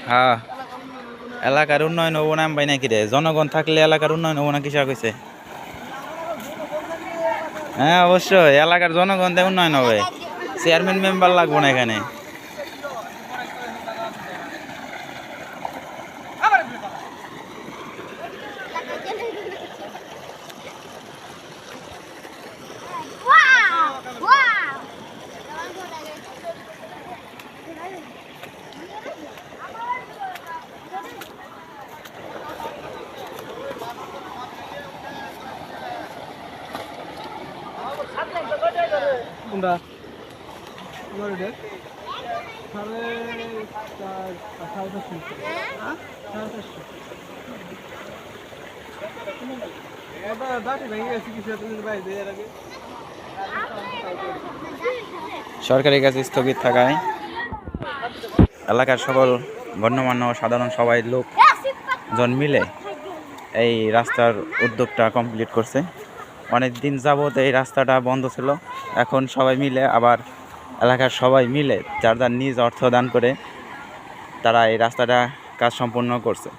হ্যাঁ, এলাকার উন্নয়ন হবো না ভাই নাকি রে? জনগণ থাকলে এলাকার উন্নয়ন হবো না কিসা কইছে? হ্যাঁ অবশ্যই এলাকার জনগণ দিয়ে উন্নয়ন হবে, চেয়ারম্যান মেম্বার লাগবো না এখানে। সরকারি কাজ স্থগিত থাকায় এলাকার সকল গণ্যমান্য সাধারণ সবাই লোকজন মিলে এই রাস্তার উদ্যোগটা কমপ্লিট করছে। অনেক দিন যাবত এই রাস্তাটা বন্ধ ছিল, এখন সবাই মিলে আবার এলাকার সবাই মিলে যার যার নিজ অর্থ দান করে তারা এই রাস্তাটা কাজ সম্পন্ন করছে।